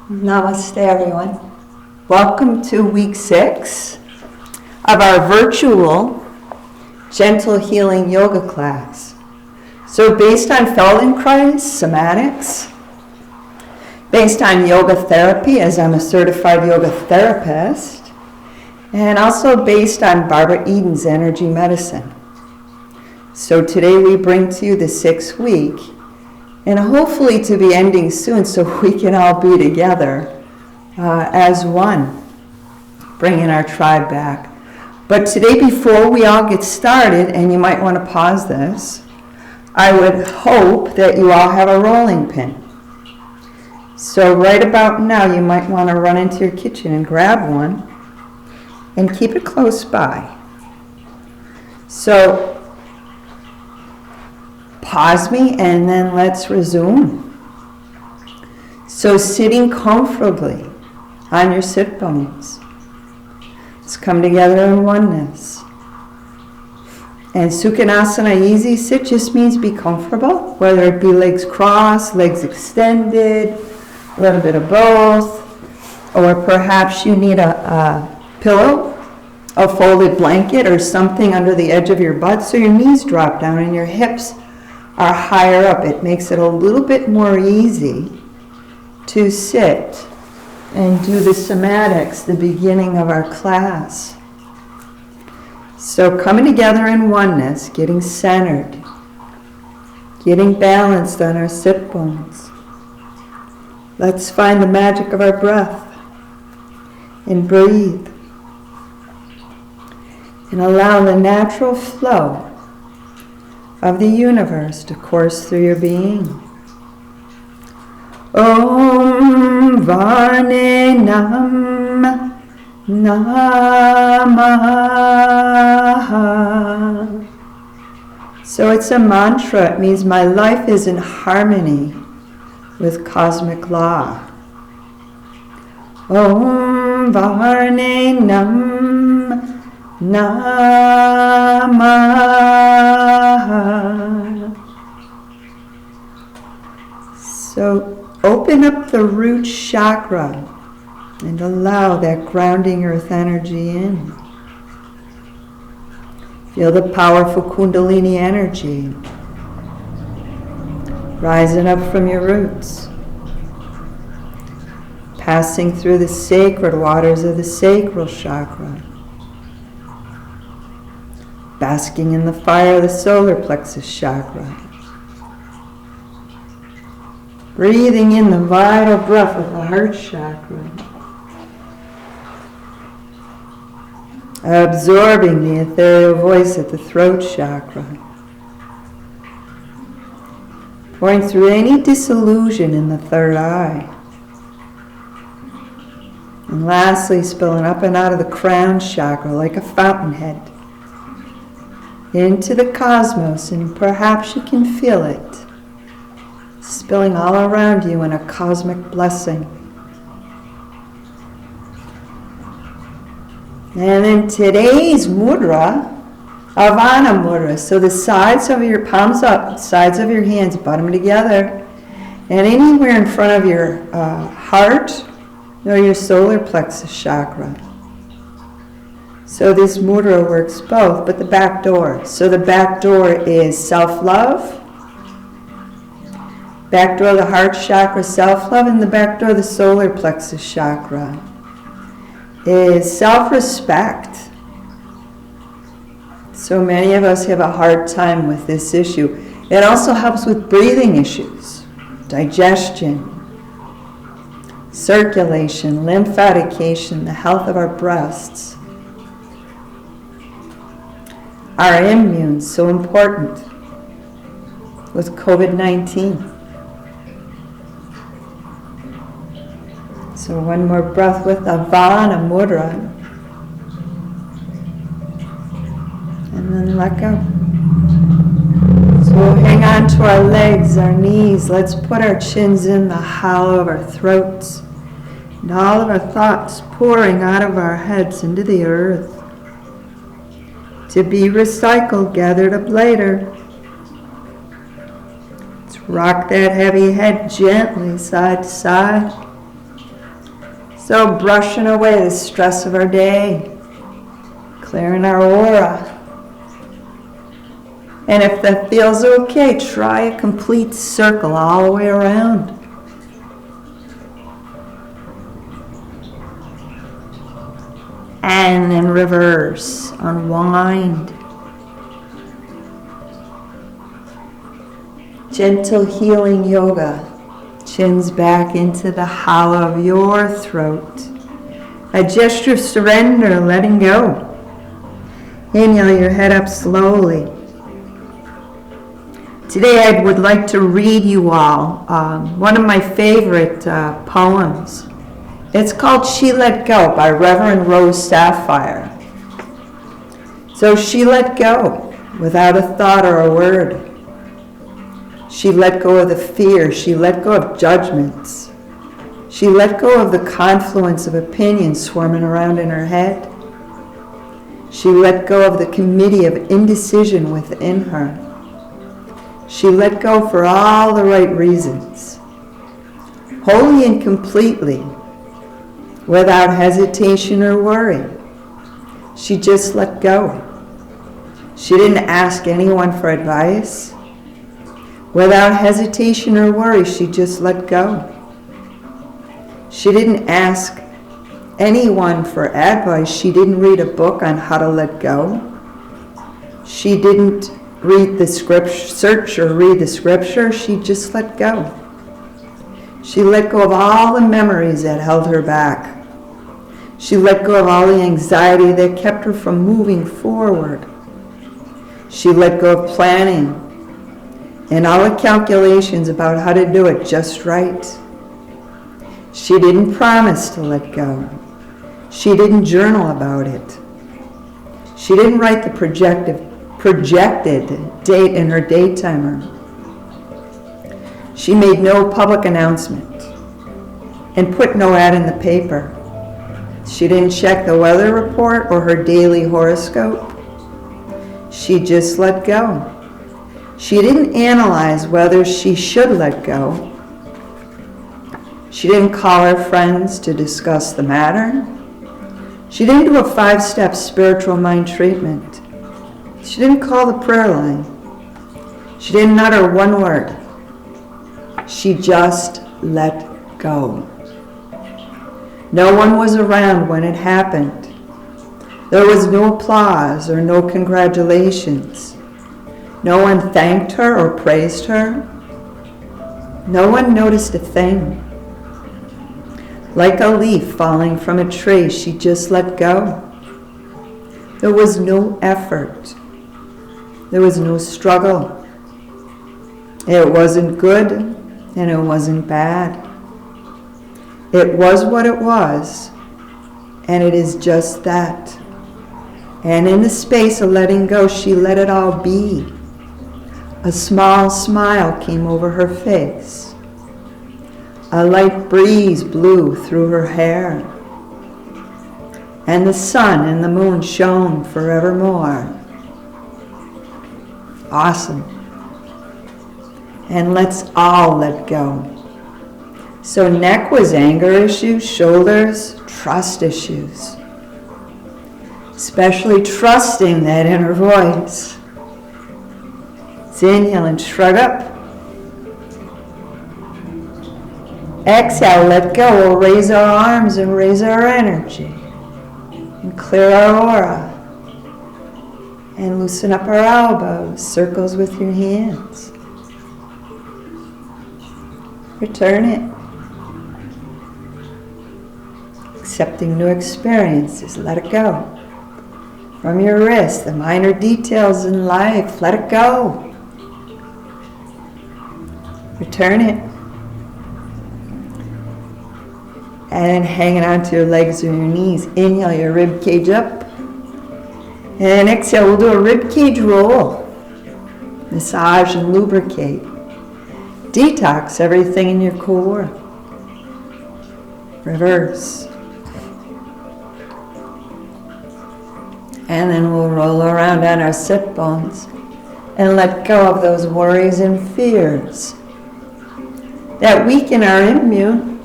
Namaste, everyone. Welcome to week 6 of our virtual gentle healing yoga class. So based on Feldenkrais, Somatics, based on yoga therapy, as I'm a certified yoga therapist, and also based on Donna Eden's energy medicine. So today we bring to you the 6th week, and hopefully to be ending soon so we can all be together as one, bringing our tribe back. But today, before we all get started, and you might want to pause this, I would hope that you all have a rolling pin. So right about now, you might want to run into your kitchen and grab one and keep it close by. So pause me and then let's resume. So sitting comfortably on your sit bones. Let's come together in oneness. And Sukhanasana, easy sit, just means be comfortable, whether it be legs crossed, legs extended, a little bit of both, or perhaps you need a pillow, a folded blanket, or something under the edge of your butt so your knees drop down and your hips are higher up. It makes it a little bit more easy to sit and do the somatics, the beginning of our class. So coming together in oneness, getting centered, getting balanced on our sit bones. Let's find the magic of our breath and breathe. And allow the natural flow of the universe to course through your being. Om Varne Nam Namaha. So it's a mantra. It means my life is in harmony with cosmic law. Om Varne Nam Namaha. So open up the root chakra and allow that grounding earth energy in. Feel the powerful Kundalini energy rising up from your roots, passing through the sacred waters of the sacral chakra, basking in the fire of the solar plexus chakra, breathing in the vital breath of the heart chakra, absorbing the ethereal voice at the throat chakra, pouring through any disillusion in the third eye, and lastly spilling up and out of the crown chakra like a fountainhead into the cosmos, and perhaps you can feel it spilling all around you in a cosmic blessing. And in today's mudra, Avana mudra, so the sides of your palms up, sides of your hands, bottom together, and anywhere in front of your heart or your solar plexus chakra. So this mudra works both, but the back door. So the back door is self-love, back door of the heart chakra, self-love, and the back door of the solar plexus chakra is self-respect. So many of us have a hard time with this issue. It also helps with breathing issues, digestion, circulation, lymphatication, the health of our breasts. Our immune, so important with COVID-19. So one more breath with Avana mudra. And then let go. So we'll hang on to our legs, our knees. Let's put our chins in the hollow of our throats. And all of our thoughts pouring out of our heads into the earth. To be recycled, gathered up later. Let's rock that heavy head gently side to side. So brushing away the stress of our day, clearing our aura. And if that feels okay, try a complete circle all the way around. And then reverse, unwind. Gentle healing yoga. Chins back into the hollow of your throat. A gesture of surrender, letting go. Inhale your head up slowly. Today I would like to read you all one of my favorite poems. It's called She Let Go by Reverend Rose Sapphire. So she let go without a thought or a word. She let go of the fear. She let go of judgments. She let go of the confluence of opinions swarming around in her head. She let go of the committee of indecision within her. She let go for all the right reasons, wholly and completely, without hesitation or worry. She just let go. She didn't ask anyone for advice. Without hesitation or worry, she just let go. She didn't ask anyone for advice. She didn't read a book on how to let go. She didn't read the scripture, search or read the scripture. She just let go. She let go of all the memories that held her back. She let go of all the anxiety that kept her from moving forward. She let go of planning and all the calculations about how to do it just right. She didn't promise to let go. She didn't journal about it. She didn't write the projected date in her date timer. She made no public announcement and put no ad in the paper. She didn't check the weather report or her daily horoscope. She just let go. She didn't analyze whether she should let go. She didn't call her friends to discuss the matter. She didn't do a 5-step spiritual mind treatment. She didn't call the prayer line. She didn't utter one word. She just let go. No one was around when it happened. There was no applause or no congratulations. No one thanked her or praised her. No one noticed a thing. Like a leaf falling from a tree, she just let go. There was no effort. There was no struggle. It wasn't good and it wasn't bad. It was what it was, and it is just that. And in the space of letting go, she let it all be. A small smile came over her face. A light breeze blew through her hair. And the sun and the moon shone forevermore. Awesome. And let's all let go. So neck was anger issues, shoulders, trust issues. Especially trusting that inner voice. So inhale and shrug up. Exhale, let go. We'll raise our arms and raise our energy. And clear our aura. And loosen up our elbows. Circles with your hands. Return it. Accepting new experiences. Let it go. From your wrist, the minor details in life. Let it go. Return it. And hanging onto your legs or your knees. Inhale your rib cage up. And exhale, we'll do a rib cage roll. Massage and lubricate. Detox everything in your core. Reverse. And then we'll roll around on our sit bones and let go of those worries and fears that weaken our immune,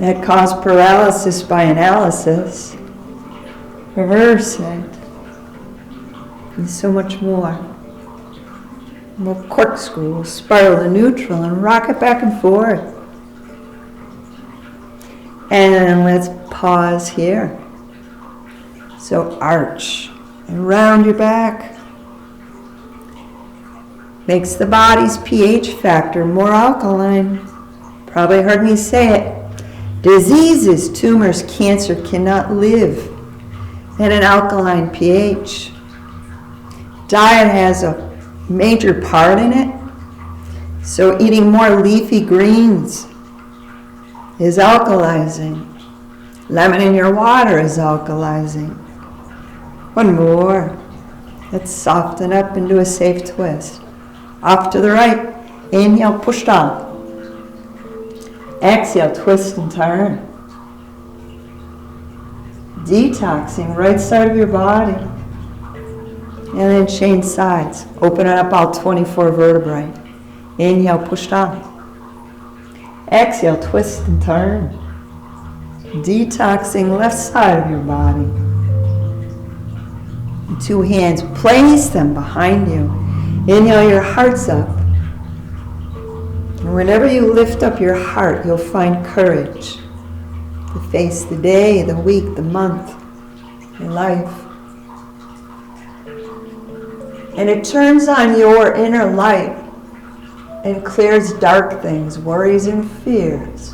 that cause paralysis by analysis. Reverse it. And so much more. We'll corkscrew, we'll spiral to neutral and rock it back and forth. And then let's pause here. So arch and round your back. Makes the body's pH factor more alkaline. Probably heard me say it. Diseases, tumors, cancer cannot live at an alkaline pH. Diet has a major part in it. So eating more leafy greens is alkalizing. Lemon in your water is alkalizing. One more. Let's soften up and do a safe twist. Off to the right. Inhale, push down. Exhale, twist and turn. Detoxing right side of your body. And then change sides. Open it up all 24 vertebrae. Inhale, push down. Exhale, twist and turn. Detoxing left side of your body. Two hands, place them behind you. Inhale, your heart's up. And whenever you lift up your heart, you'll find courage to face the day, the week, the month, your life. And it turns on your inner light and clears dark things, worries and fears.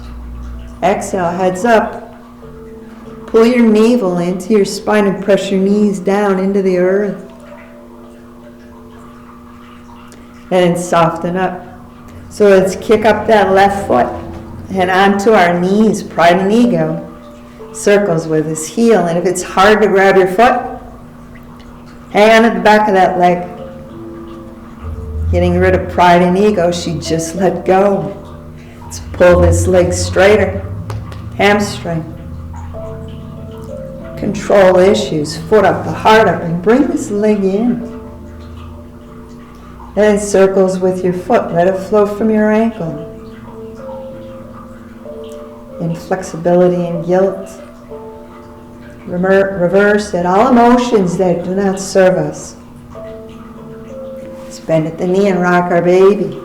Exhale, heads up. Pull your navel into your spine and press your knees down into the earth. And then soften up. So let's kick up that left foot and onto our knees, pride and ego. Circles with his heel. And if it's hard to grab your foot, hang on at the back of that leg. Getting rid of pride and ego, she just let go. Let's pull this leg straighter. Hamstring. Control issues, foot up, the heart up, and bring this leg in. And then circles with your foot. Let it flow from your ankle. Inflexibility and guilt. Reverse it. All emotions that do not serve us. Let's bend at the knee and rock our baby.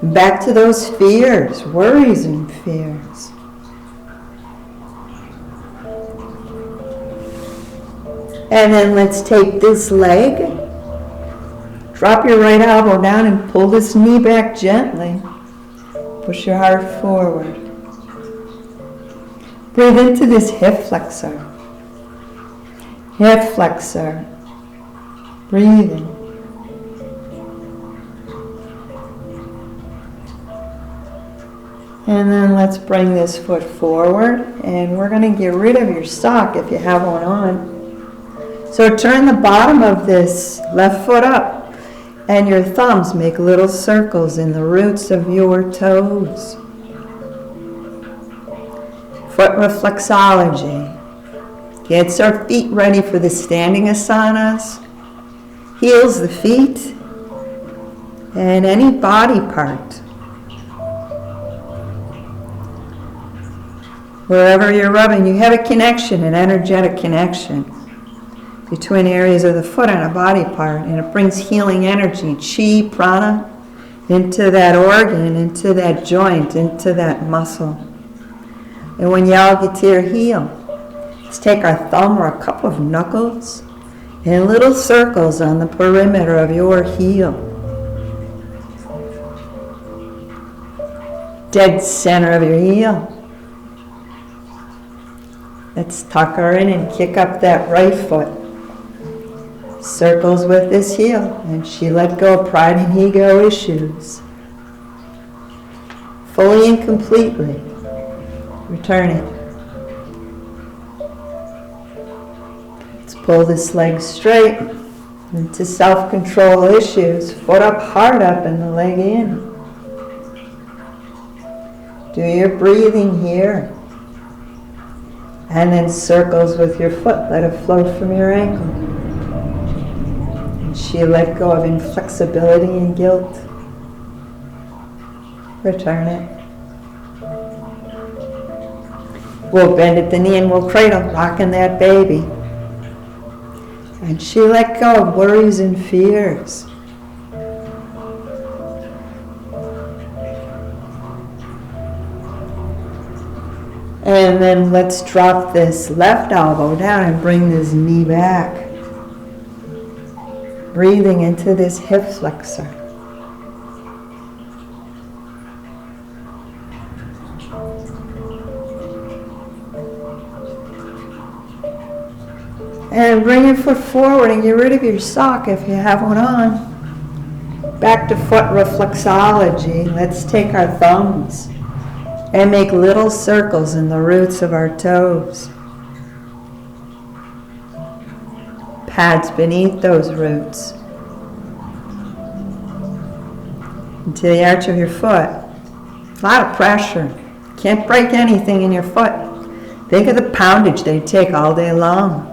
Back to those fears, worries and fears. And then let's take this leg, drop your right elbow down and pull this knee back gently. Push your heart forward. Breathe into this hip flexor. Hip flexor. Breathing. And then let's bring this foot forward, and we're going to get rid of your sock if you have one on. So turn the bottom of this left foot up, and your thumbs make little circles in the roots of your toes. Foot reflexology. Gets our feet ready for the standing asanas. Heals the feet and any body part. Wherever you're rubbing, you have a connection, an energetic connection between areas of the foot and a body part, and it brings healing energy, chi, prana, into that organ, into that joint, into that muscle. And when y'all get to your heel, let's take our thumb or a couple of knuckles and little circles on the perimeter of your heel. Dead center of your heel. Let's tuck her in and kick up that right foot. Circles with this heel, and she let go of pride and ego issues. Fully and completely. Return it. Let's pull this leg straight into self-control issues. Foot up, heart up, and the leg in. Do your breathing here. And then circles with your foot. Let it flow from your ankle. And she let go of inflexibility and guilt. Return it. We'll bend at the knee and we'll cradle, rocking that baby. And she let go of worries and fears. And then let's drop this left elbow down and bring this knee back. Breathing into this hip flexor. And bring your foot forward and get rid of your sock if you have one on. Back to foot reflexology. Let's take our thumbs and make little circles in the roots of our toes. Pads beneath those roots. Into the arch of your foot. A lot of pressure. Can't break anything in your foot. Think of the poundage they take all day long.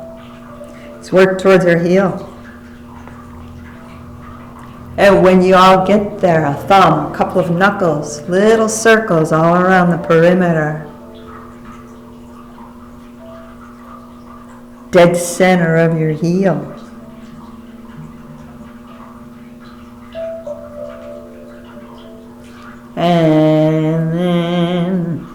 Let's work towards our heel. And when you all get there, a thumb, a couple of knuckles, little circles all around the perimeter. Dead center of your heel. And then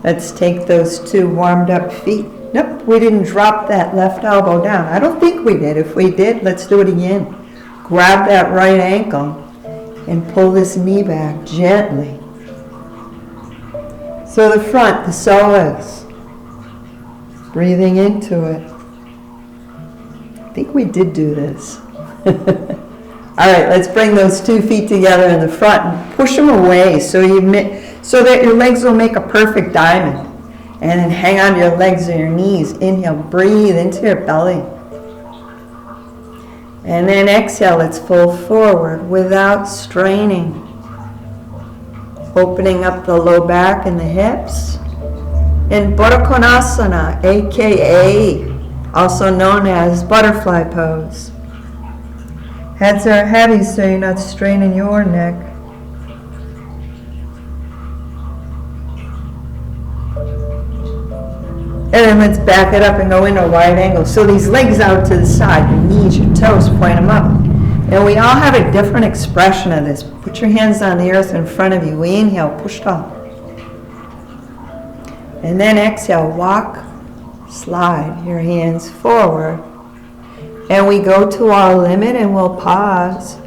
let's take those two warmed up feet. Nope, we didn't drop that left elbow down. I don't think we did. If we did, let's do it again. Grab that right ankle and pull this knee back gently. So the front, the psoas. Breathing into it. I think we did do this. All right, let's bring those 2 feet together in the front and push them away so that your legs will make a perfect diamond. And then hang on to your legs or your knees. Inhale, breathe into your belly. And then exhale, let's fold forward without straining. Opening up the low back and the hips. In Baddha Konasana, aka also known as butterfly pose. Heads are heavy so you're not straining your neck. And then let's back it up and go into a wide angle. So these legs out to the side, your knees, your toes, point them up. And we all have a different expression of this. Put your hands on the earth in front of you. We inhale, push tall. And then exhale, walk, slide your hands forward. And we go to our limit and we'll pause.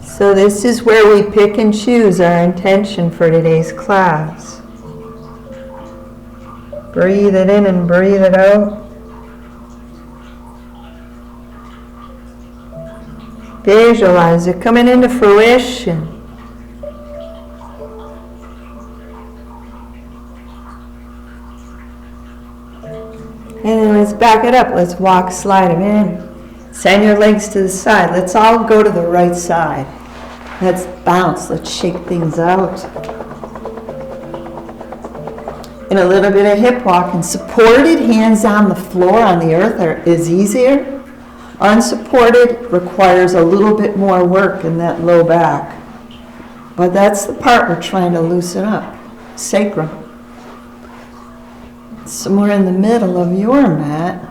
So this is where we pick and choose our intention for today's class. Breathe it in and breathe it out. Visualize it coming into fruition. And then let's back it up. Let's walk, slide them in. Send your legs to the side. Let's all go to the right side. Let's bounce. Let's shake things out. And a little bit of hip walking. Supported hands on the floor on the earth is easier. Unsupported requires a little bit more work in that low back. But that's the part we're trying to loosen up. Sacrum. Somewhere in the middle of your mat.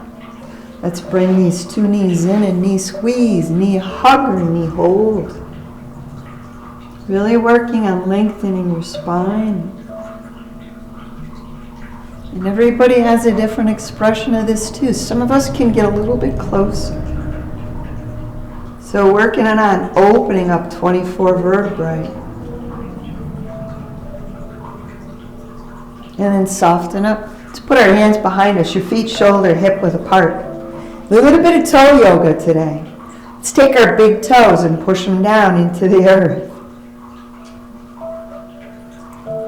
Let's bring these 2 knees in and knee squeeze, knee hug or knee hold. Really working on lengthening your spine. And everybody has a different expression of this too. Some of us can get a little bit closer. So working on opening up 24 vertebrae. And then soften up. Let's put our hands behind us, your feet shoulder, hip width apart. A little bit of toe yoga today. Let's take our big toes and push them down into the earth.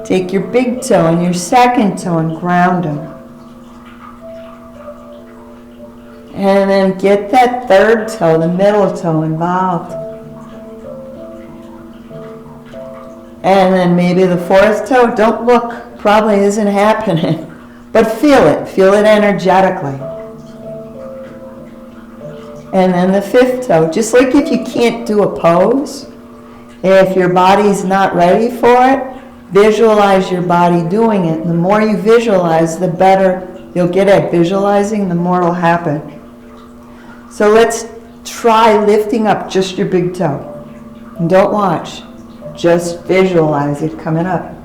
Take your big toe and your second toe and ground them. And then get that third toe, the middle toe, involved. And then maybe the fourth toe, don't look, probably isn't happening. But feel it energetically. And then the fifth toe, just like if you can't do a pose, if your body's not ready for it, Visualize your body doing it. And the more you visualize, the better you'll get at visualizing, the more will happen. So let's try lifting up just your big toe. And don't watch. Just visualize it coming up.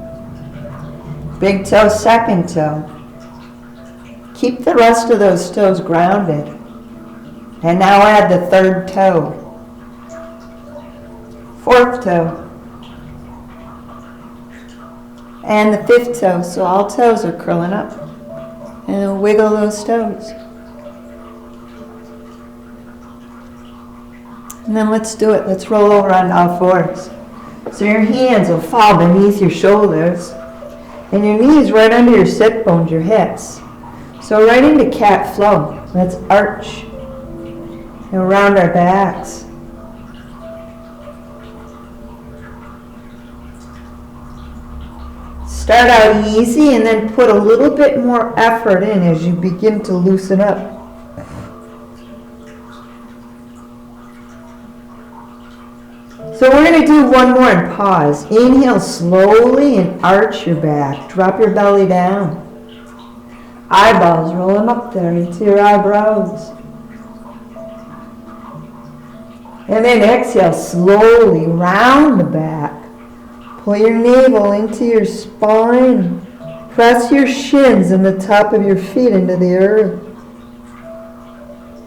Big toe, second toe. Keep the rest of those toes grounded. And now add the third toe. Fourth toe. And the fifth toe. So all toes are curling up. And wiggle those toes. And then let's do it. Let's roll over on all fours. So your hands will fall beneath your shoulders. And your knees right under your sit bones, your hips. So right into cat flow. Let's arch. And around our backs. Start out easy and then put a little bit more effort in as you begin to loosen up. So we're going to do one more and pause. Inhale slowly and arch your back. Drop your belly down. Eyeballs, roll them up there into your eyebrows. And then exhale slowly, round the back. Pull your navel into your spine. Press your shins and the top of your feet into the earth.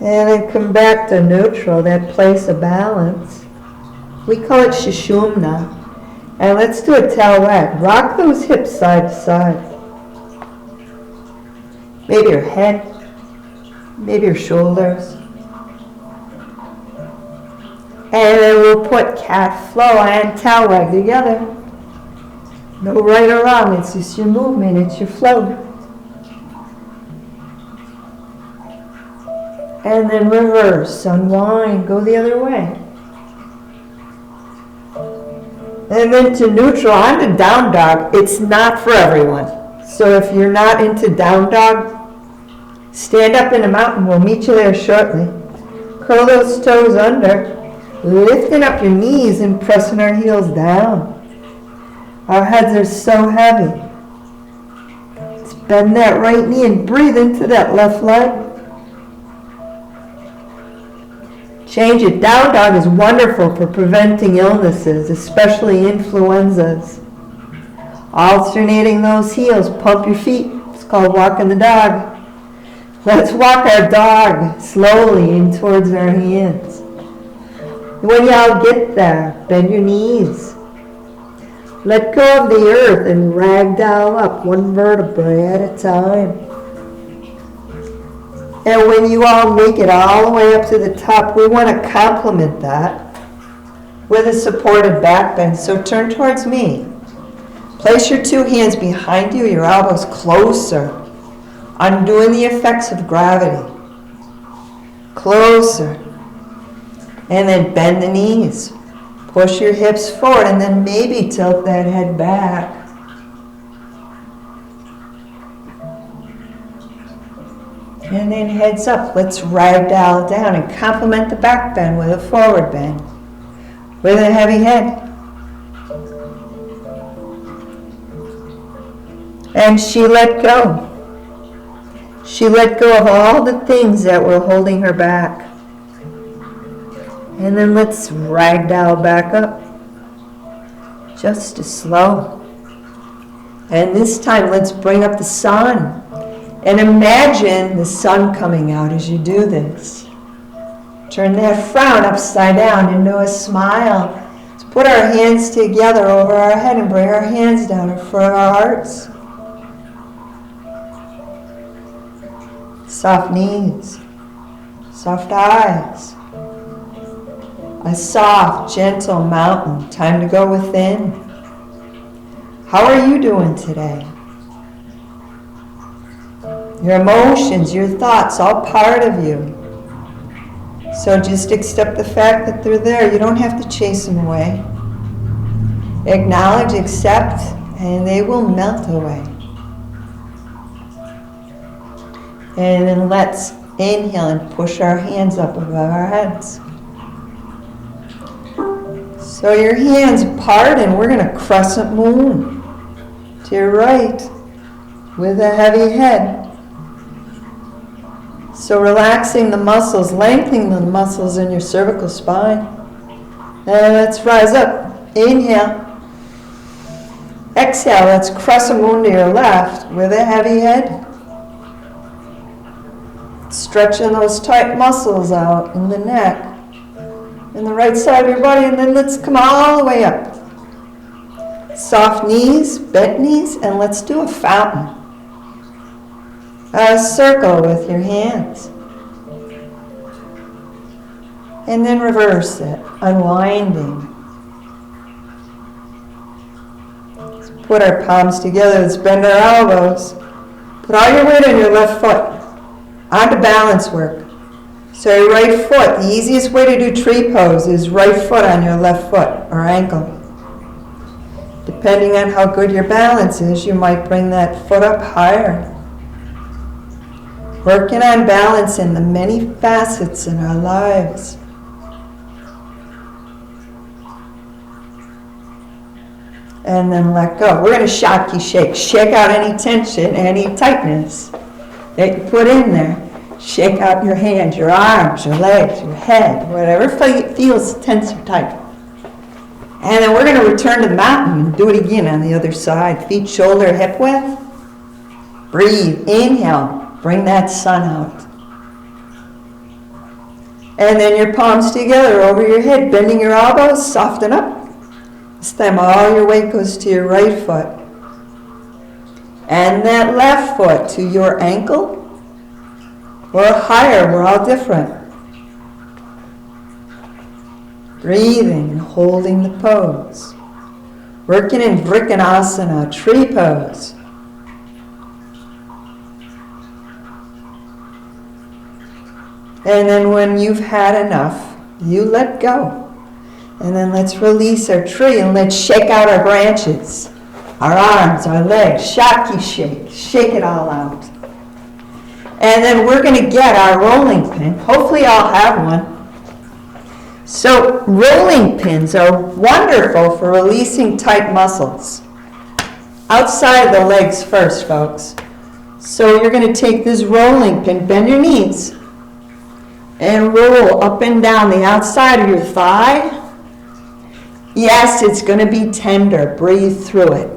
And then come back to neutral, that place of balance. We call it Sushumna. And let's do a tail wag. Rock those hips side to side. Maybe your head, maybe your shoulders. And then we'll put cat flow and tail wag together. No right or wrong, it's just your movement, it's your flow. And then reverse, unwind, go the other way. And then to neutral, on to down dog. It's not for everyone. So if you're not into down dog, stand up in a mountain. We'll meet you there shortly. Curl those toes under, lifting up your knees and pressing our heels down. Our heads are so heavy. Let's bend that right knee and breathe into that left leg. Change it. Down dog is wonderful for preventing illnesses, especially influenzas. Alternating those heels, pump your feet. It's called walking the dog. Let's walk our dog slowly in towards our hands. When y'all get there, bend your knees. Let go of the earth and ragdoll up one vertebrae at a time. And when you all make it all the way up to the top, we want to complement that with a supported back bend. So turn towards me. Place your two hands behind you, your elbows closer, undoing the effects of gravity. Closer. And then bend the knees. Push your hips forward and then maybe tilt that head back. And then heads up. Let's ragdoll down and complement the back bend with a forward bend. With a heavy head. And she let go. She let go of all the things that were holding her back. And then let's ragdoll back up. Just as slow. And this time let's bring up the sun. And imagine the sun coming out as you do this. Turn that frown upside down into a smile. Let's put our hands together over our head and bring our hands down in front of our hearts. Soft knees. Soft eyes. A soft, gentle mountain. Time to go within. How are you doing today? Your emotions, your thoughts, all part of you. So just accept the fact that they're there. You don't have to chase them away. Acknowledge, accept, and they will melt away. And then let's inhale and push our hands up above our heads. So your hands part and we're going to crescent moon. to your right with a heavy head. So relaxing the muscles, lengthening the muscles in your cervical spine. And let's rise up. Inhale. Exhale, let's cross a moon to your left with a heavy head. Stretching those tight muscles out in the neck, in the right side of your body, and then let's come all the way up. Soft knees, bent knees, and let's do a fountain. A circle with your hands. And then reverse it, unwinding. Let's put our palms together, let's bend our elbows. Put all your weight on your left foot, onto balance work. So your right foot, the easiest way to do tree pose is right foot on your left foot or ankle. Depending on how good your balance is, you might bring that foot up higher. Working on balance in the many facets in our lives. And then let go. We're going to shaki shake. Shake out any tension, any tightness that you put in there. Shake out your hands, your arms, your legs, your head, whatever feels tense or tight. And then we're going to return to the mountain and do it again on the other side. Feet shoulder hip width. Breathe. Inhale. Bring that sun out. And then your palms together over your head, bending your elbows, soften up. This time all your weight goes to your right foot. And that left foot to your ankle or higher. We're all different. Breathing and holding the pose. Working in Vrikkanasana, tree pose. And then when you've had enough, you let go. And then let's release our tree and let's shake out our branches, our arms, our legs, shaki shake, shake it all out. And then we're going to get our rolling pin. Hopefully I'll have one. So rolling pins are wonderful for releasing tight muscles. Outside the legs first, folks. So you're going to take this rolling pin, bend your knees, and roll up and down the outside of your thigh. Yes, it's going to be tender. Breathe through it.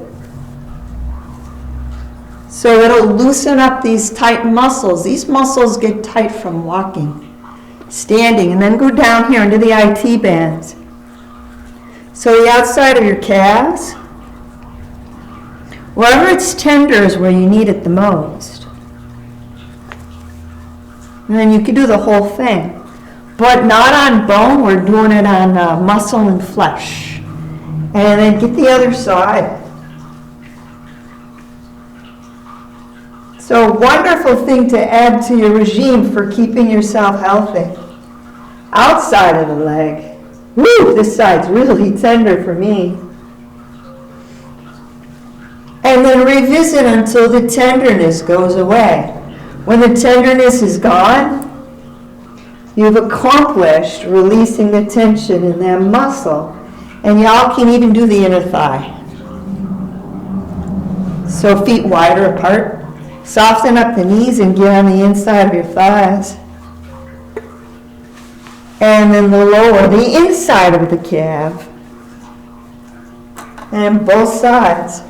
So it'll loosen up these tight muscles. These muscles get tight from walking, standing, and then go down here into the IT bands. So the outside of your calves, wherever it's tender is where you need it the most. And then you can do the whole thing. But not on bone, we're doing it on muscle and flesh. And then get the other side. So wonderful thing to add to your regime for keeping yourself healthy. Outside of the leg. Woo, this side's really tender for me. And then revisit until the tenderness goes away. When the tenderness is gone, you've accomplished releasing the tension in that muscle. And y'all can even do the inner thigh. So feet wider apart. Soften up the knees and get on the inside of your thighs. And then the lower, the inside of the calf. And both sides.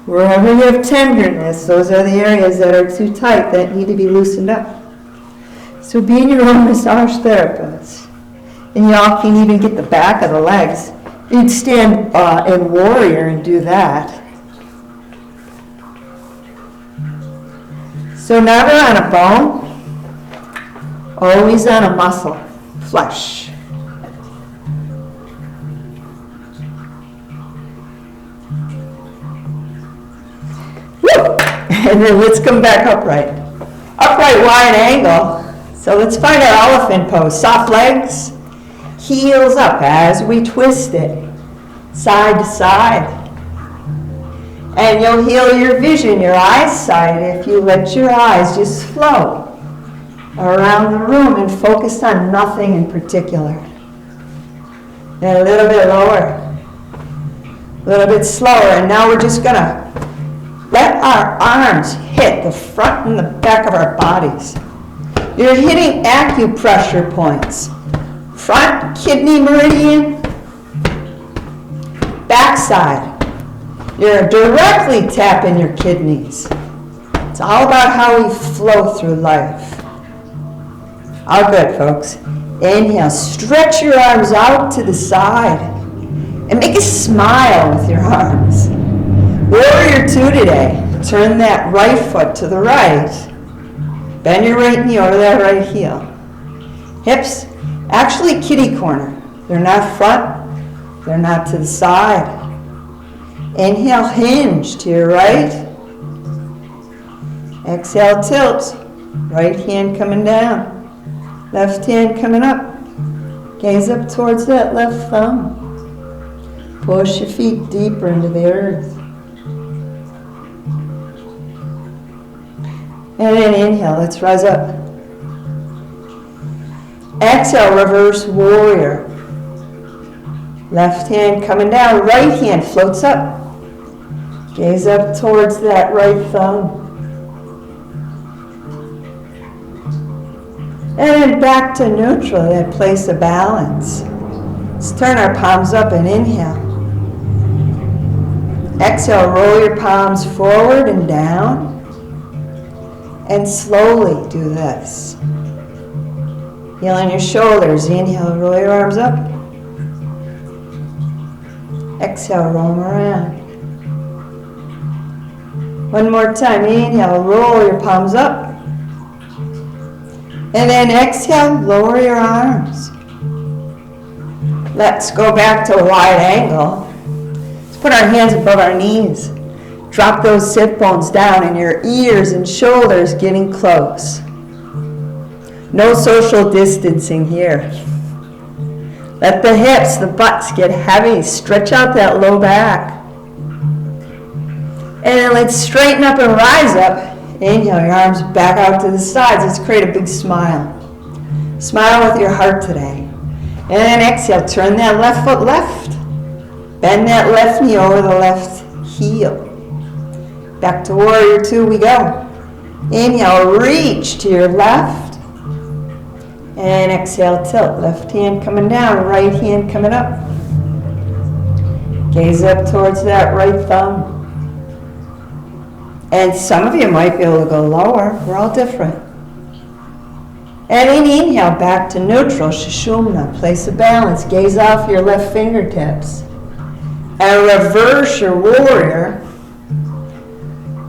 Wherever you have tenderness, those are the areas that are too tight that need to be loosened up. So being your own massage therapist. And y'all can even get the back of the legs. You'd stand in warrior and do that. So never on a bone, always on a muscle, flesh. Woo! And then let's come back upright. Upright wide angle. So let's find our elephant pose. Soft legs, heels up as we twist it, side to side. And you'll heal your vision, your eyesight, if you let your eyes just flow around the room and focus on nothing in particular. And a little bit lower. A little bit slower, and now we're just gonna let our arms hit the front and the back of our bodies. You're hitting acupressure points. Front kidney meridian, back side. You're directly tapping your kidneys. It's all about how we flow through life. All good, folks. Inhale, stretch your arms out to the side and make a smile with your arms. Warrior 2 today. Turn that right foot to the right. Bend your right knee over that right heel. Hips, actually kitty corner. They're not front, they're not to the side. Inhale, hinge to your right. Exhale, tilt. Right hand coming down. Left hand coming up. Gaze up towards that left thumb. Push your feet deeper into the earth. And then inhale, let's rise up. Exhale, reverse warrior. Left hand coming down, right hand floats up. Gaze up towards that right thumb. And then back to neutral, that place of balance. Let's turn our palms up and inhale. Exhale, roll your palms forward and down. And slowly do this. Healing your shoulders. Inhale, roll your arms up. Exhale, roll them around. One more time. Inhale, roll your palms up. And then exhale, lower your arms. Let's go back to a wide angle. Let's put our hands above our knees. Drop those sit bones down and your ears and shoulders getting close. No social distancing here. Let the hips, the butts get heavy. Stretch out that low back. And then let's straighten up and rise up. Inhale, your arms back out to the sides. Let's create a big smile. Smile with your heart today. And then exhale, turn that left foot left. Bend that left knee over the left heel. Back to warrior 2 we go. Inhale, reach to your left. And exhale, tilt. Left hand coming down, right hand coming up. Gaze up towards that right thumb. And some of you might be able to go lower. We're all different. And in inhale, back to neutral, Sushumna, place of balance. Gaze off your left fingertips. And reverse your warrior.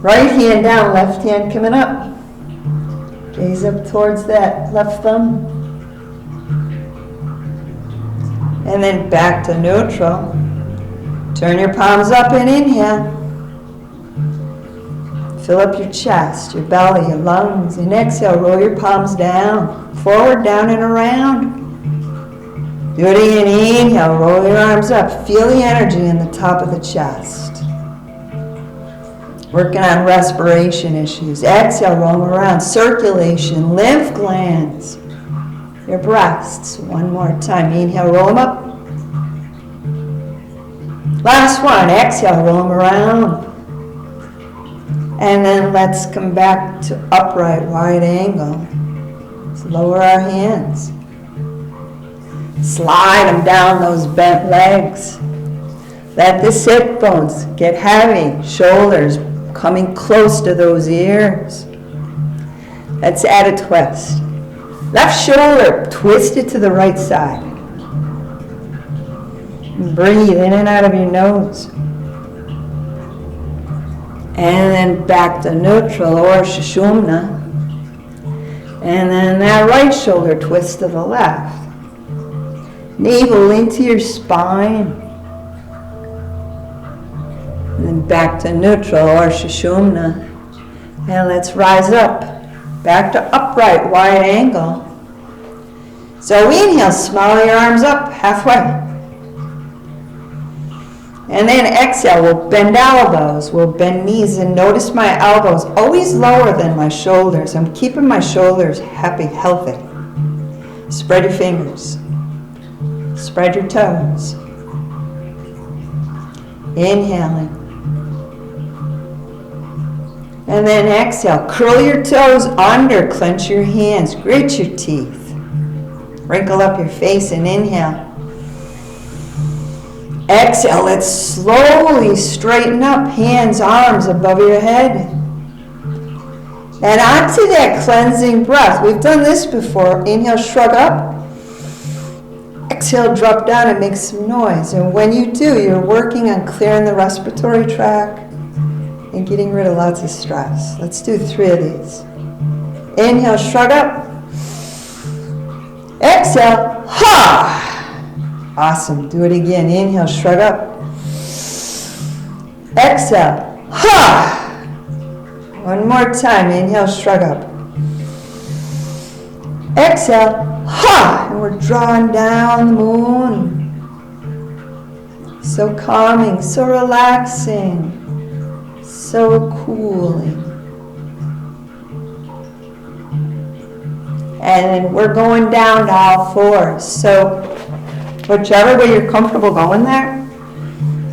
Right hand down, left hand coming up. Gaze up towards that left thumb. And then back to neutral. Turn your palms up and inhale. Fill up your chest, your belly, your lungs. And exhale, roll your palms down. Forward, down, and around. Do it again. Inhale, roll your arms up. Feel the energy in the top of the chest. Working on respiration issues. Exhale, roll them around. Circulation, lymph glands. Your breasts. One more time. Inhale, roll them up. Last one. Exhale, roll them around. And then let's come back to upright, wide angle. Let's lower our hands. Slide them down those bent legs. Let the sit bones get heavy. Shoulders coming close to those ears. Let's add a twist. Left shoulder, twist it to the right side. And breathe in and out of your nose. And then back to neutral or Sushumna. And then that right shoulder twist to the left. Navel into your spine. And then back to neutral or Sushumna. And let's rise up. Back to upright, wide angle. So inhale, smile your arms up halfway. And then exhale, we'll bend elbows, we'll bend knees, and notice my elbows always lower than my shoulders. I'm keeping my shoulders happy, healthy. Spread your fingers. Spread your toes. Inhaling. And then exhale. Curl your toes under. Clench your hands. Grit your teeth. Wrinkle up your face and inhale. Exhale. Let's slowly straighten up. Hands, arms above your head. And onto that cleansing breath. We've done this before. Inhale, shrug up. Exhale, drop down and make some noise. And when you do, you're working on clearing the respiratory tract and getting rid of lots of stress. Let's do 3 of these. Inhale, shrug up. Exhale, ha! Awesome. Do it again. Inhale, shrug up. Exhale, ha! One more time. Inhale, shrug up. Exhale, ha! And we're drawing down the moon. So calming, so relaxing, so cooling. And then we're going down to all fours. So whichever way you're comfortable going there.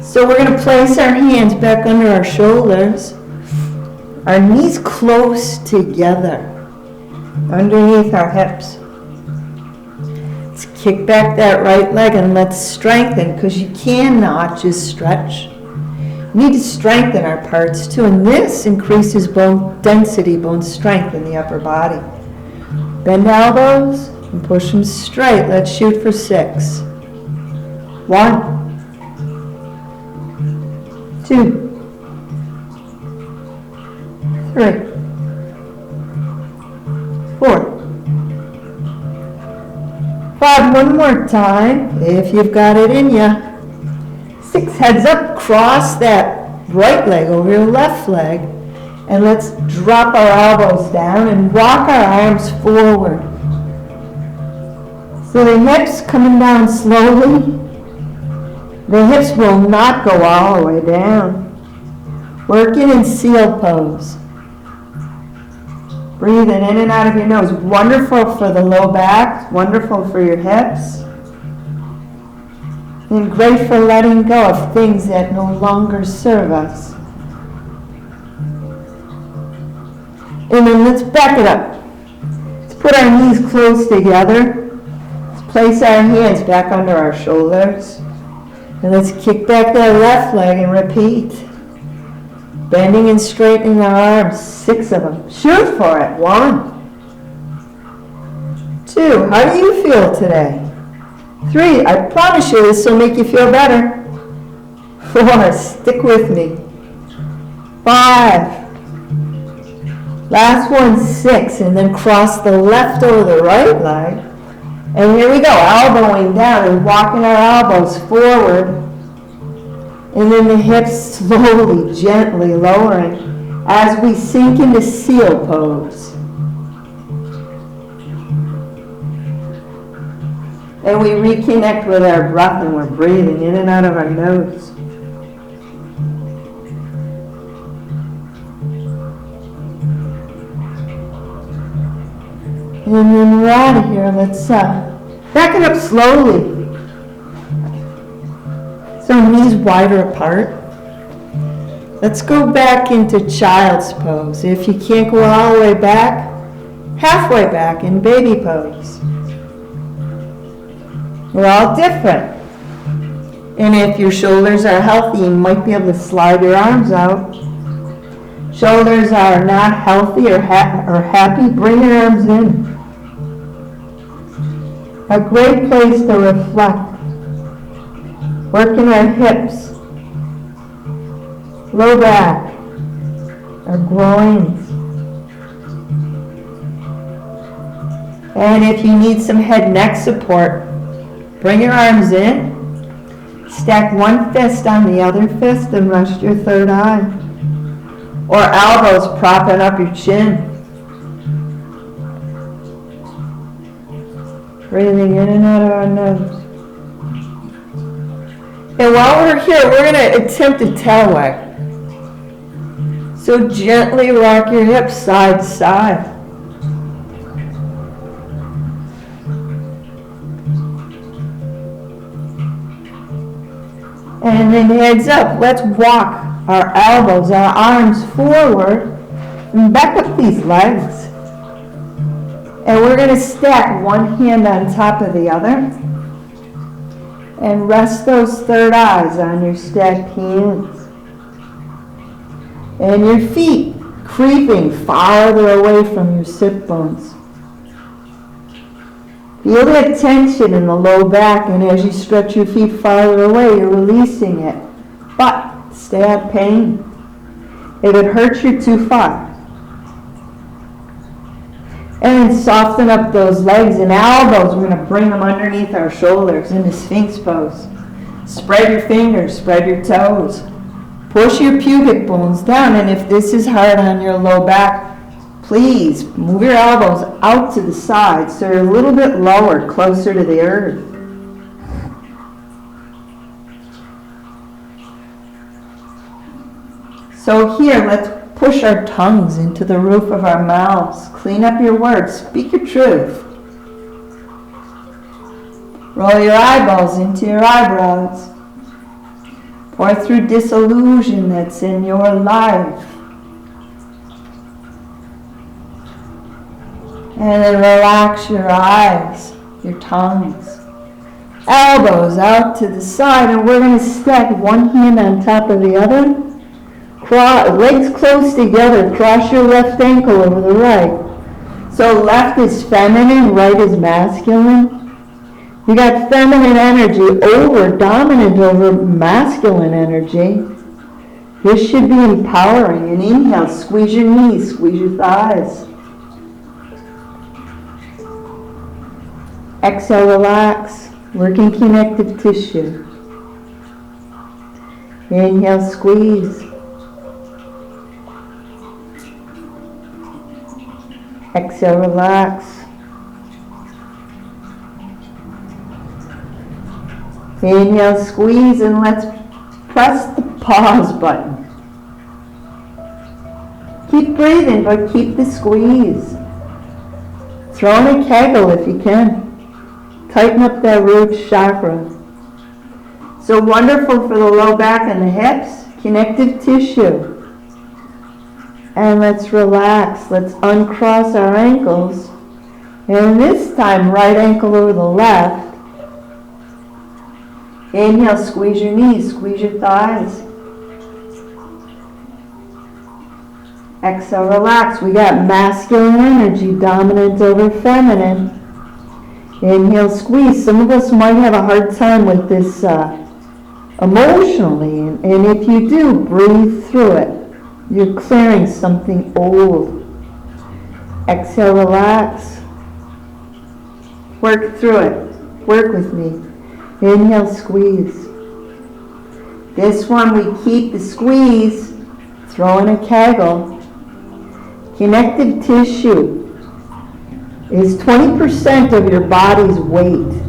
So we're going to place our hands back under our shoulders. Our knees close together, underneath our hips. Let's kick back that right leg and let's strengthen, because you cannot just stretch. You need to strengthen our parts too, and this increases bone density, bone strength in the upper body. Bend elbows and push them straight. Let's shoot for 6. 1, 2, 3, 4, 5. One more time, if you've got it in you. 6. Heads up, cross that right leg over your left leg. And let's drop our elbows down and rock our arms forward. So the hips coming down slowly. The hips will not go all the way down. Working in seal pose. Breathing in and out of your nose. Wonderful for the low back. Wonderful for your hips. And great for letting go of things that no longer serve us. And then let's back it up. Let's put our knees close together. Let's place our hands back under our shoulders. And let's kick back that left leg and repeat. Bending and straightening our arms. 6 of them. Shoot for it. 1, 2. How do you feel today? 3. I promise you this will make you feel better. 4. Stick with me. 5. Last one, 6. And then cross the left over the right leg. And here we go. Elbowing down and walking our elbows forward. And then the hips slowly, gently lowering as we sink into seal pose. And we reconnect with our breath and we're breathing in and out of our nose. And then we're out of here. Let's back it up slowly. So knees wider apart. Let's go back into child's pose. If you can't go all the way back, halfway back in baby pose. We're all different. And if your shoulders are healthy, you might be able to slide your arms out. Shoulders are not healthy or happy, bring your arms in. A great place to reflect. Working our hips, low back, our groins. And if you need some head neck support, bring your arms in. Stack one fist on the other fist and rest your third eye. Or elbows propping up your chin. Breathing in and out of our nose. And while we're here, we're going to attempt a tail wag. So gently rock your hips side to side. And then heads up. Let's walk our elbows, our arms forward, and back up these legs. And we're going to stack one hand on top of the other. And rest those third eyes on your stacked hands. And your feet creeping farther away from your sit bones. Feel that tension in the low back, and as you stretch your feet farther away, you're releasing it. But stay at pain. If it hurts you too far. And then soften up those legs and elbows. We're going to bring them underneath our shoulders into Sphinx pose. Spread your fingers, spread your toes. Push your pubic bones down, and if this is hard on your low back, please move your elbows out to the side so you're a little bit lower, closer to the earth. So here, let's push our tongues into the roof of our mouths. Clean up your words. Speak your truth. Roll your eyeballs into your eyebrows. Pour through disillusion that's in your life. And then relax your eyes, your tongues. Elbows out to the side, and we're going to stack one hand on top of the other. Legs close together. Cross your left ankle over the right. So left is feminine, right is masculine. You got feminine energy dominant over masculine energy. This should be empowering. And inhale, squeeze your knees, squeeze your thighs. Exhale, relax, working connective tissue. Inhale, squeeze. Exhale, relax. Inhale, squeeze, and let's press the pause button. Keep breathing, but keep the squeeze. Throw in a kegel if you can. Tighten up that root chakra. So wonderful for the low back and the hips. Connective tissue. And let's relax. Let's uncross our ankles. And this time, right ankle over the left. Inhale, squeeze your knees, squeeze your thighs. Exhale, relax. We got masculine energy dominant over feminine. Inhale, squeeze. Some of us might have a hard time with this emotionally. And if you do, breathe through it. You're clearing something old. Exhale, relax. Work through it. Work with me. Inhale, squeeze. This one we keep the squeeze. Throw in a kegel. Connective tissue is 20% of your body's weight.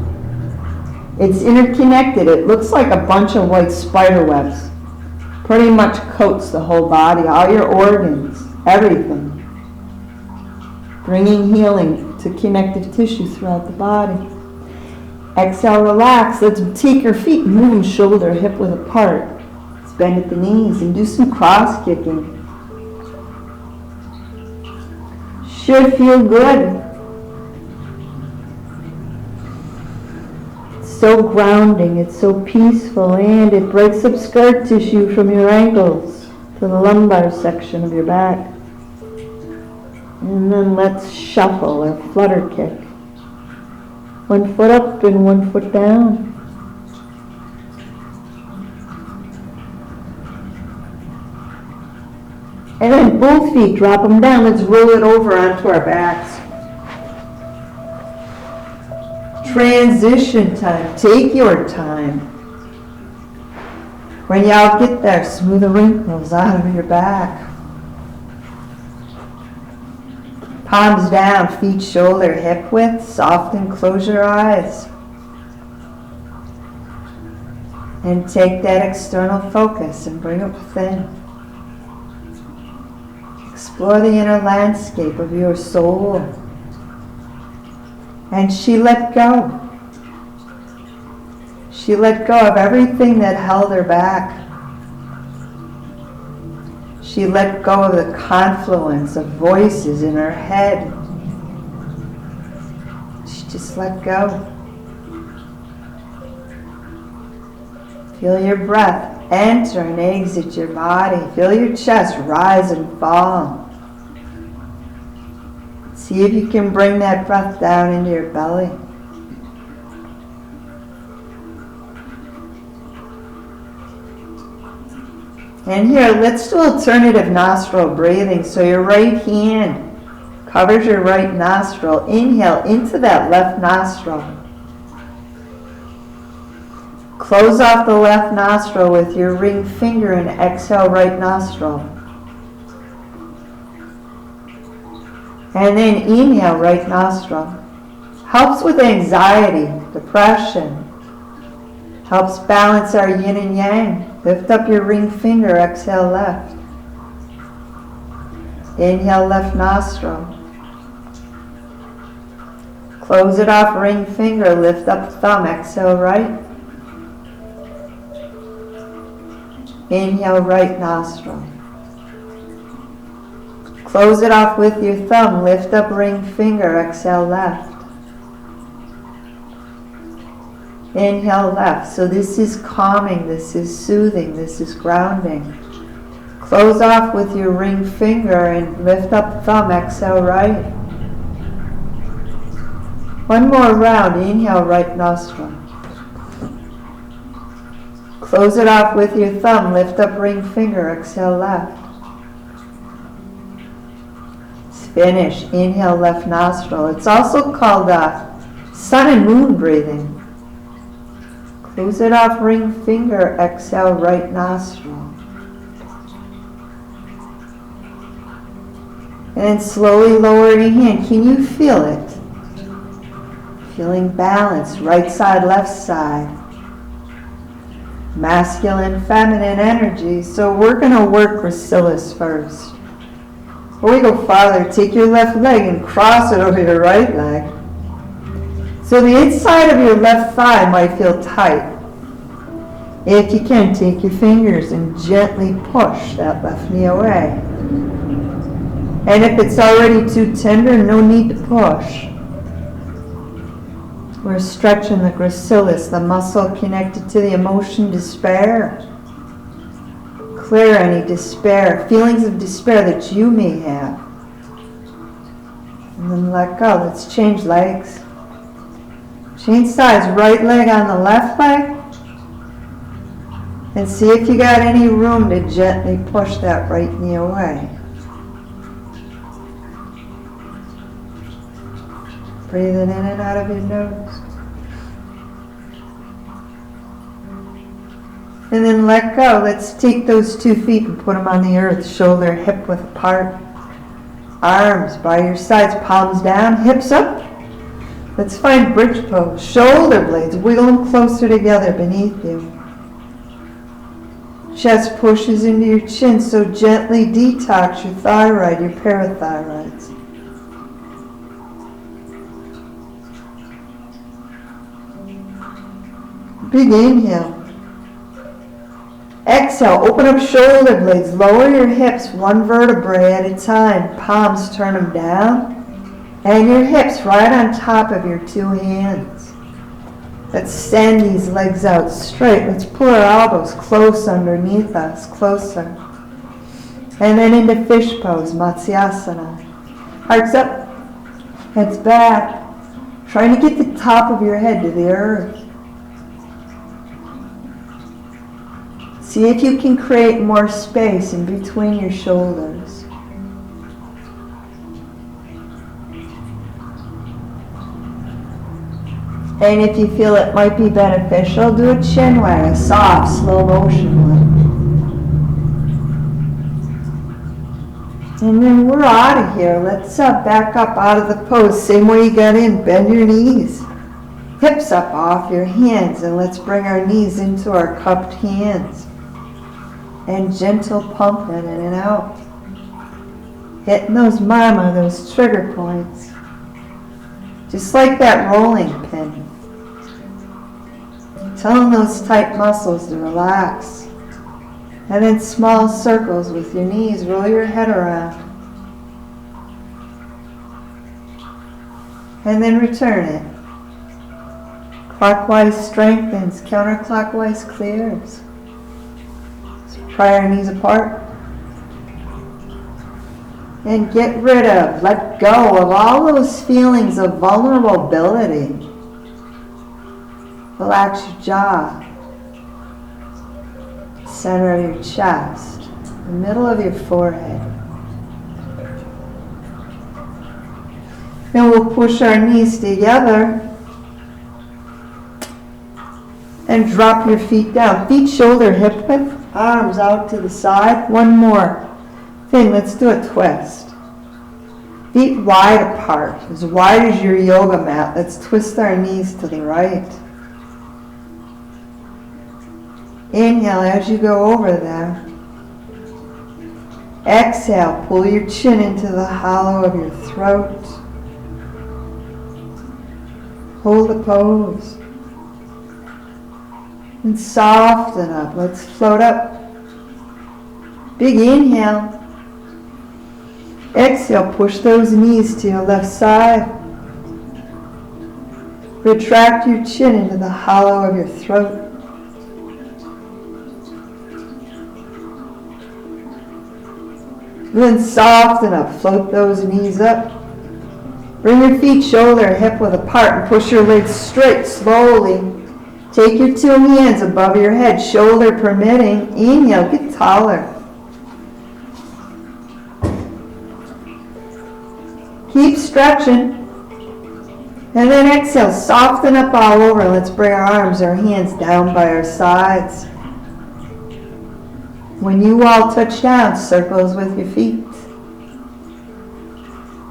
It's interconnected. It looks like a bunch of white spider webs. Pretty much coats the whole body, all your organs, everything. Bringing healing to connective tissue throughout the body. Exhale, relax. Let's take your feet, move them shoulder, hip width apart. Let's bend at the knees and do some cross kicking. Should feel good. It's so grounding, it's so peaceful, and it breaks up scar tissue from your ankles to the lumbar section of your back. And then let's shuffle or flutter kick. 1 foot up and 1 foot down. And then both feet, drop them down. Let's roll it over onto our backs. Transition time. Take your time. When y'all get there, smooth the wrinkles out of your back. Palms down, feet shoulder, hip width, soften, close your eyes. And take that external focus and bring it within. Explore the inner landscape of your soul. And she let go. She let go of everything that held her back. She let go of the confluence of voices in her head. She just let go. Feel your breath enter and exit your body. Feel your chest rise and fall. See if you can bring that breath down into your belly. And here, let's do alternative nostril breathing. So your right hand covers your right nostril. Inhale into that left nostril. Close off the left nostril with your ring finger and exhale right nostril. And then inhale right nostril. Helps with anxiety, depression. Helps balance our yin and yang. Lift up your ring finger, exhale left. Inhale left nostril. Close it off, ring finger, lift up thumb, exhale right. Inhale right nostril. Close it off with your thumb, lift up ring finger, exhale left. Inhale left. So this is calming, this is soothing, this is grounding. Close off with your ring finger and lift up thumb, exhale right. One more round, inhale right nostril. Close it off with your thumb, lift up ring finger, exhale left. Finish, inhale left nostril. It's also called sun and moon breathing. Close it off, ring finger, exhale right nostril. And then slowly lower your hand. Can you feel it? Feeling balance, right side, left side. Masculine, feminine energy. So we're going to work gracilis first. Before we go farther, take your left leg and cross it over your right leg. So the inside of your left thigh might feel tight. If you can, take your fingers and gently push that left knee away. And if it's already too tender, no need to push. We're stretching the gracilis, the muscle connected to the emotion despair. Clear any despair, feelings of despair that you may have. And then let go. Let's change legs. Change sides, right leg on the left leg. And see if you got any room to gently push that right knee away. Breathing in and out of your nose. And then let go. Let's take those 2 feet and put them on the earth, shoulder, hip width apart. Arms by your sides, palms down, hips up. Let's find bridge pose. Shoulder blades, wiggle them closer together beneath you. Chest pushes into your chin, so gently detox your thyroid, your parathyroids. Big inhale. Exhale, open up shoulder blades, lower your hips 1 vertebrae at a time. Palms, turn them down. And your hips right on top of your 2 hands. Let's send these legs out straight. Let's pull our elbows close underneath us, closer. And then into fish pose, Matsyasana. Hearts up, heads back. Trying to get the top of your head to the earth. See if you can create more space in between your shoulders. And if you feel it might be beneficial, do a chin wag, a soft, slow motion one. And then we're out of here. Let's back up out of the pose. Same way you got in. Bend your knees. Hips up off your hands. And let's bring our knees into our cupped hands. And gentle pumping in and out. Hitting those mama, those trigger points. Just like that rolling pin. telling those tight muscles to relax. And then small circles with your knees. Roll your head around. And then return it. Clockwise strengthens, counterclockwise clears. So pry our knees apart. And get rid of, let go of all those feelings of vulnerability. Relax your jaw. Center of your chest. The middle of your forehead. Then we'll push our knees together. And drop your feet down. Feet shoulder hip width. Arms out to the side. One more thing. Let's do a twist. Feet wide apart. As wide as your yoga mat. Let's twist our knees to the right. Inhale as you go over there. Exhale. Pull your chin into the hollow of your throat. Hold the pose. And soften up. Let's float up. Big inhale. Exhale, push those knees to your left side. Retract your chin into the hollow of your throat. Then soften up. Float those knees up. Bring your feet shoulder hip width apart and push your legs straight slowly. Take your two hands above your head, shoulder permitting. Inhale, get taller. Keep stretching. And then exhale, soften up all over. Let's bring our arms, our hands down by our sides. When you all touch down, circles with your feet.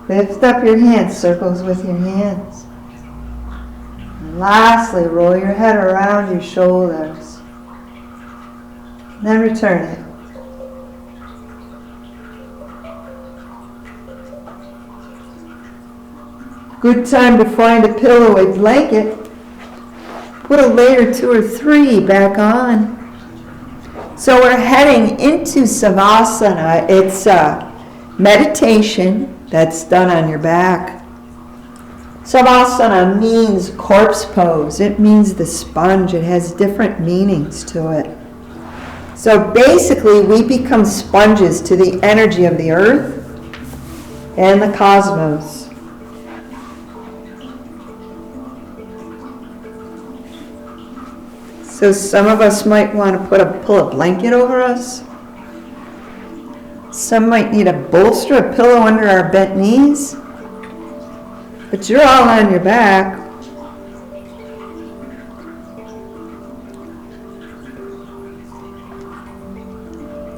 Lift up your hands, circles with your hands. And lastly, roll your head around your shoulders. Then return it. Good time to find a pillow, a blanket. Put a layer 2 or 3 back on. So we're heading into Savasana. It's a meditation that's done on your back. Savasana means corpse pose. It means the sponge. It has different meanings to it. So basically, we become sponges to the energy of the earth and the cosmos. So some of us might want to pull a blanket over us. Some might need a bolster, a pillow under our bent knees. But you're all on your back.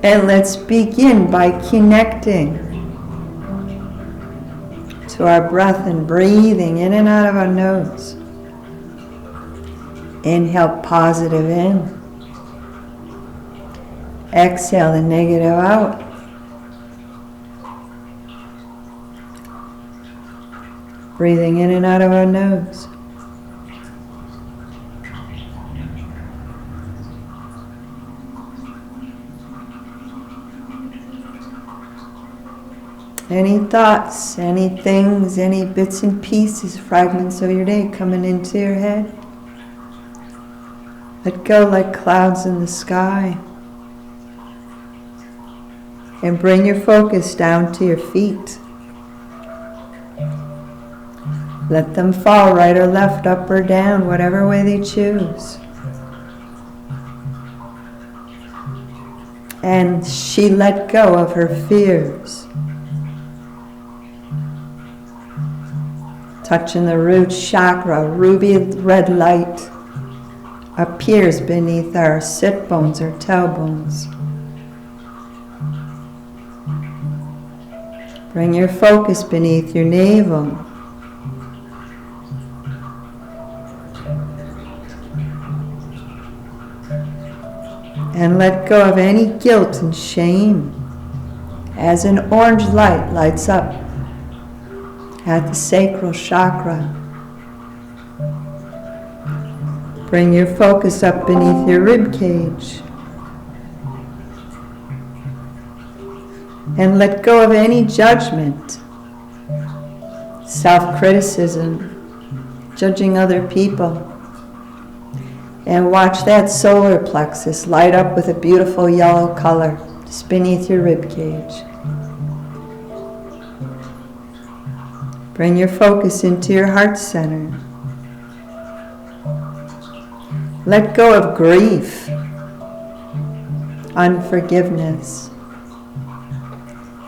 And let's begin by connecting to our breath and breathing in and out of our nose. Inhale positive in. Exhale the negative out. Breathing in and out of our nose. Any thoughts, any things, any bits and pieces, fragments of your day coming into your head? Let go like clouds in the sky. And bring your focus down to your feet. Let them fall right or left, up or down, whatever way they choose. And she let go of her fears. Touching the root chakra, ruby red light appears beneath our sit bones or tailbones. Bring your focus beneath your navel. And let go of any guilt and shame as an orange light lights up at the sacral chakra. Bring your focus up beneath your rib cage. And let go of any judgment, self-criticism, judging other people. And watch that solar plexus light up with a beautiful yellow color just beneath your rib cage. Bring your focus into your heart center. Let go of grief, unforgiveness,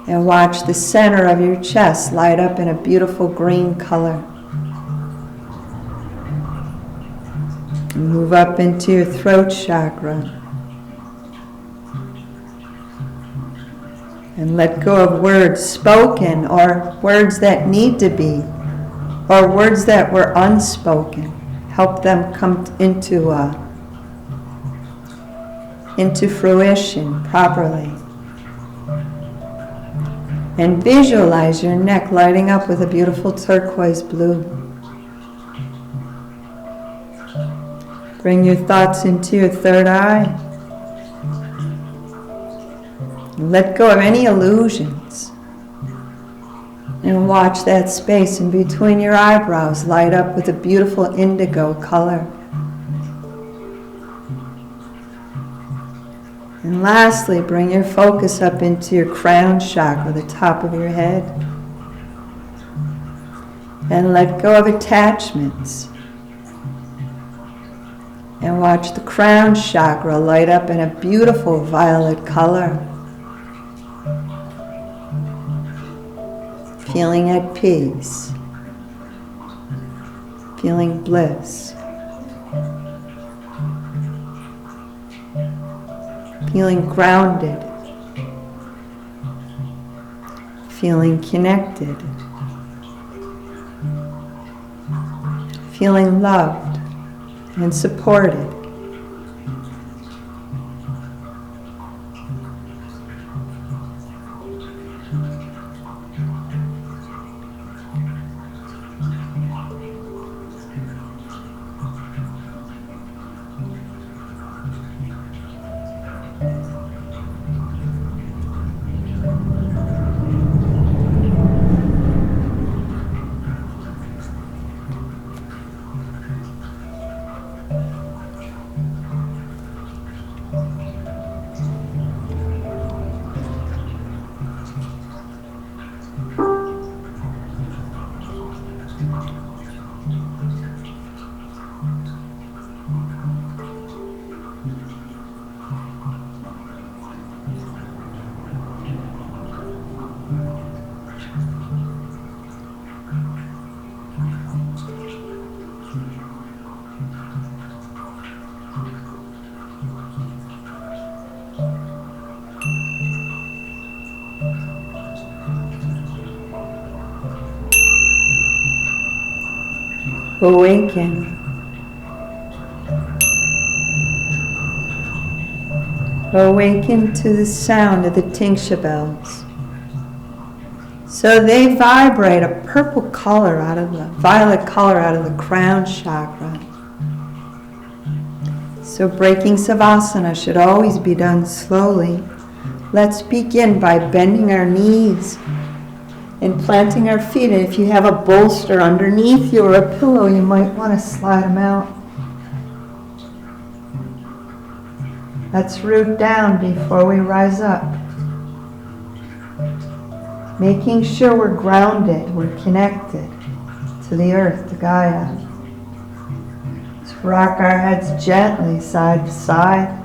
and watch the center of your chest light up in a beautiful green color. Move up into your throat chakra. And let go of words spoken or words that need to be or words that were unspoken. Help them come into fruition properly. And visualize your neck lighting up with a beautiful turquoise blue. Bring your thoughts into your third eye. Let go of any illusions. And watch that space in between your eyebrows light up with a beautiful indigo color. And lastly, bring your focus up into your crown chakra, the top of your head. And let go of attachments. And watch the crown chakra light up in a beautiful violet color. Feeling at peace. Feeling bliss. Feeling grounded. Feeling connected. Feeling loved and supported. Awaken. Awaken to the sound of the tingsha bells. So they vibrate a purple color out of the violet color out of the crown chakra. So breaking savasana should always be done slowly. Let's begin by bending our knees and planting our feet. And if you have a bolster underneath you or a pillow, you might want to slide them out. Let's root down before we rise up. Making sure we're grounded, we're connected to the earth, to Gaia. Let's rock our heads gently side to side.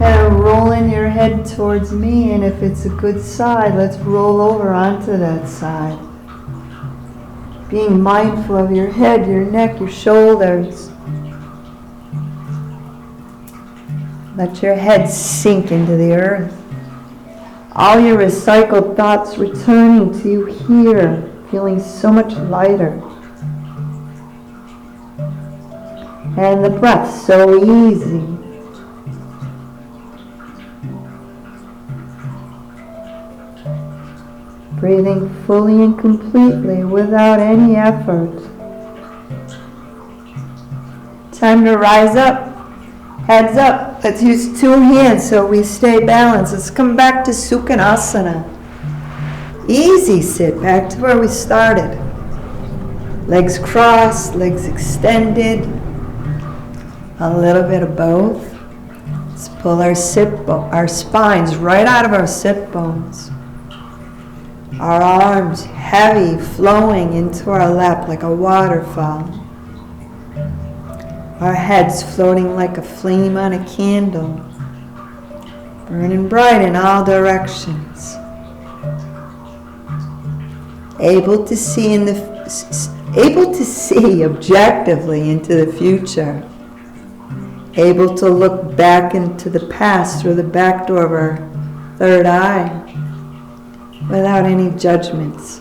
And rolling your head towards me, and if it's a good side, let's roll over onto that side. Being mindful of your head, your neck, your shoulders. Let your head sink into the earth. All your recycled thoughts returning to you here, feeling so much lighter. And the breath so easy. breathing fully and completely without any effort. Time to rise up. Heads up. Let's use two hands so we stay balanced. Let's come back to Sukhanasana. Easy sit, back to where we started. Legs crossed, legs extended. A little bit of both. Let's pull our spines right out of our sit bones. Our arms heavy, flowing into our lap like a waterfall. Our heads floating like a flame on a candle, burning bright in all directions. Able to see objectively into the future. Able to look back into the past through the back door of our third eye without any judgments.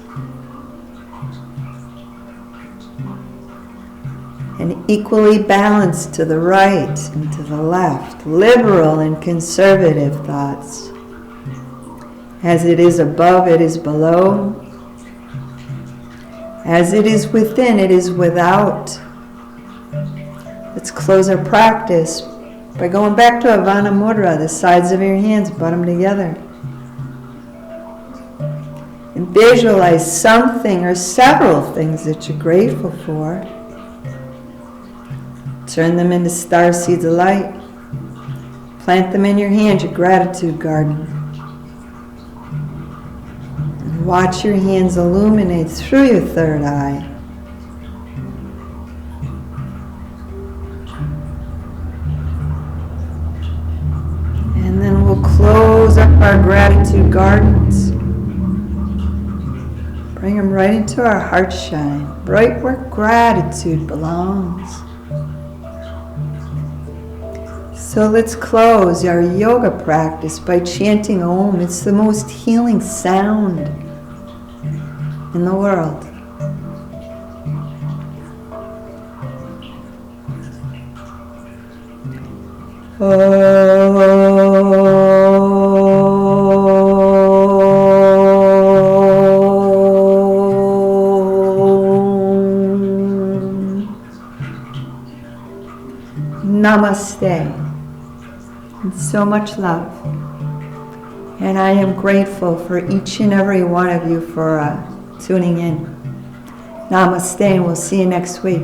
And equally balanced to the right and to the left, liberal and conservative thoughts. As it is above, it is below. As it is within, it is without. Let's close our practice by going back to Avana Mudra, the sides of your hands, put them together. And visualize something or several things that you're grateful for. Turn them into star seeds of light. Plant them in your hand, your gratitude garden. And watch your hands illuminate through your third eye. And then we'll close up our gratitude gardens. Bring them right into our heart shine, right where gratitude belongs. So let's close our yoga practice by chanting Om. It's the most healing sound in the world. Namaste. And so much love. And I am grateful for each and every one of you for tuning in. Namaste, and we'll see you next week.